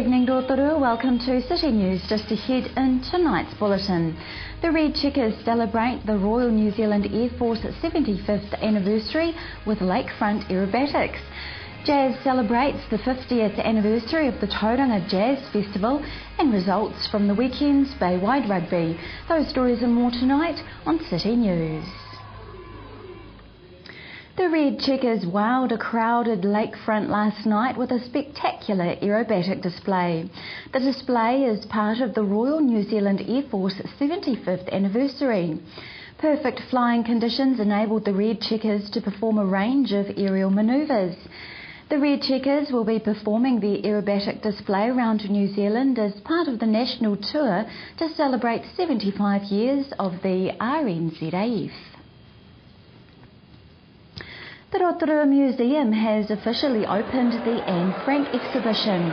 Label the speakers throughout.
Speaker 1: evening, Rotorua. Welcome to City News. Just ahead in tonight's bulletin. The Red Checkers celebrate the Royal New Zealand Air Force 75th anniversary with lakefront aerobatics. Jazz celebrates the 50th anniversary of the Tauranga Jazz Festival and results from the weekend's Bay-wide rugby. Those stories and more tonight on City News. The Red Checkers wowed a crowded lakefront last night with a spectacular aerobatic display. The display is part of the Royal New Zealand Air Force 75th anniversary. Perfect flying conditions enabled the Red Checkers to perform a range of aerial manoeuvres. The Red Checkers will be performing the aerobatic display around New Zealand as part of the national tour to celebrate 75 years of the RNZAF. The Rotorua Museum has officially opened the Anne Frank exhibition.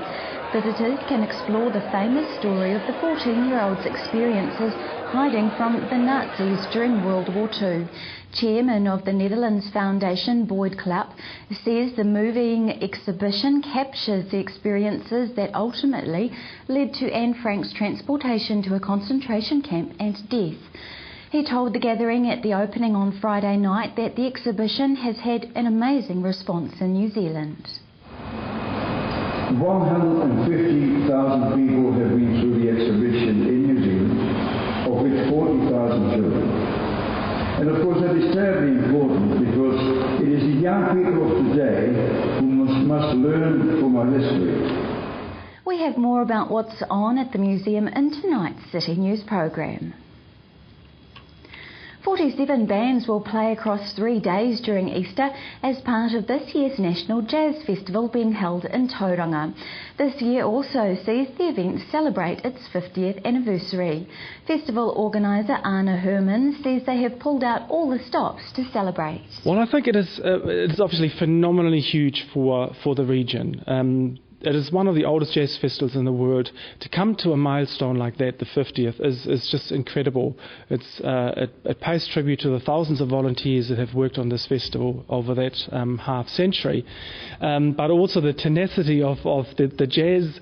Speaker 1: Visitors can explore the famous story of the 14-year-old's experiences hiding from the Nazis during World War II. Chairman of the Netherlands Foundation, Boyd Clapp, says the moving exhibition captures the experiences that ultimately led to Anne Frank's transportation to a concentration camp and death. He told the gathering at the opening on Friday night that the exhibition has had an amazing response in New Zealand.
Speaker 2: 150,000 people have been through the exhibition in New Zealand, of which 40,000 children. And of course that is terribly important because it is the young people of today who must learn from our history.
Speaker 1: We have more about what's on at the museum in tonight's City News programme. 47 bands will play across 3 days during Easter as part of this year's National Jazz Festival being held in Tauranga. This year also sees the event celebrate its 50th anniversary. Festival organiser Anna Herman says they have pulled out all the stops to celebrate.
Speaker 3: Well, I think it's obviously phenomenally huge for the region. It is one of the oldest jazz festivals in the world. To come to a milestone like that, the 50th, is just incredible. It pays tribute to the thousands of volunteers that have worked on this festival over that half century, but also the tenacity of the jazz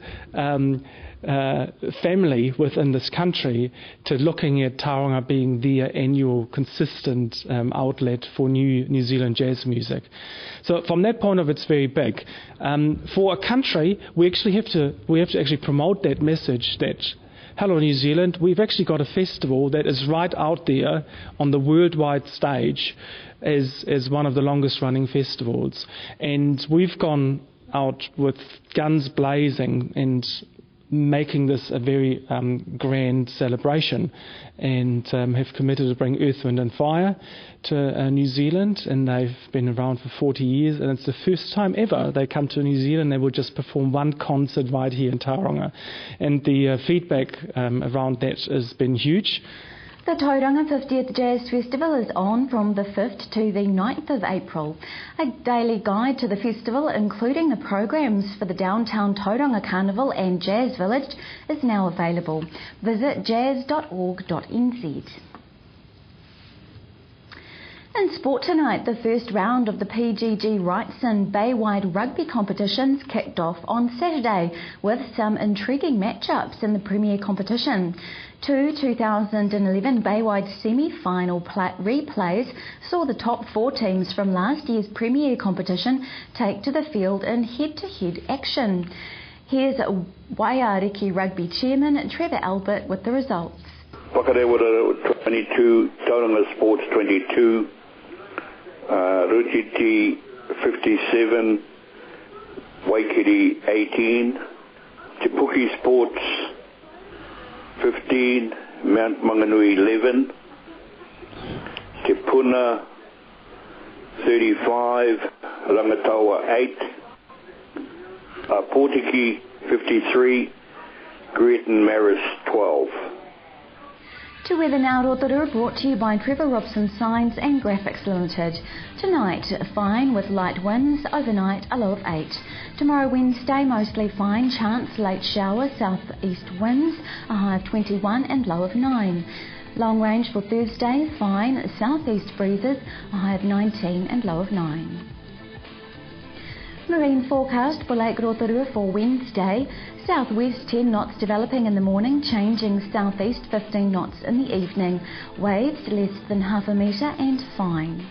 Speaker 3: family within this country to looking at Tauranga being their annual consistent outlet for New Zealand jazz music. So from that point of view, it's very big. For a country, we have to actually promote that message that, hello New Zealand, we've actually got a festival that is right out there on the worldwide stage as one of the longest running festivals. And we've gone out with guns blazing and making this a very grand celebration, and have committed to bring Earth, Wind and Fire to New Zealand, and they've been around for 40 years, and it's the first time ever they come to New Zealand. They will just perform one concert right here in Tauranga, and the feedback around that has been huge.
Speaker 1: The Tauranga 50th Jazz Festival is on from the 5th to the 9th of April. A daily guide to the festival, including the programs for the Downtown Tauranga Carnival and Jazz Village, is now available. Visit jazz.org.nz. In sport tonight, the first round of the PGG Wrightson Bay-wide rugby competitions kicked off on Saturday with some intriguing matchups in the Premier competition. Two 2011 Bay-wide semi-final replays saw the top 4 teams from last year's Premier competition take to the field in head-to-head action. Here's Waiariki Rugby Chairman Trevor Albert with the results.
Speaker 4: Whakarewa 22, Tauranga Sports 22, Ruchiti 57, Waikiri 18, Te Puke Sports 15, Mount Manganui 11, Te Puna 35, Rangatawa 8, Portiki 53, Greaton Maris 12.
Speaker 1: To Weather Now, Rotorua, brought to you by Trevor Robson Signs and Graphics Limited. Tonight, fine with light winds, overnight a low of 8. Tomorrow Wednesday, mostly fine, chance late shower, south-east winds, a high of 21 and low of 9. Long range for Thursday, fine, south-east breezes, a high of 19 and low of 9. Marine forecast for Lake Rotorua for Wednesday. Southwest 10 knots developing in the morning, changing southeast 15 knots in the evening. Waves less than half a metre and fine.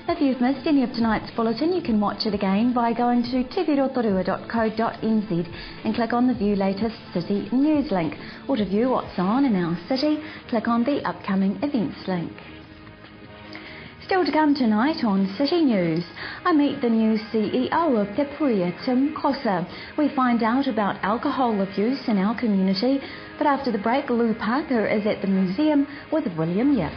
Speaker 1: If you've missed any of tonight's bulletin, you can watch it again by going to tvrotorua.co.nz and click on the View Latest City News link. Or to view what's on in our city, click on the Upcoming Events link. Still to come tonight on City News, I meet the new CEO of Te Puia, Tim Cossa. We find out about alcohol abuse in our community, but after the break, Lou Parker is at the museum with William Yip.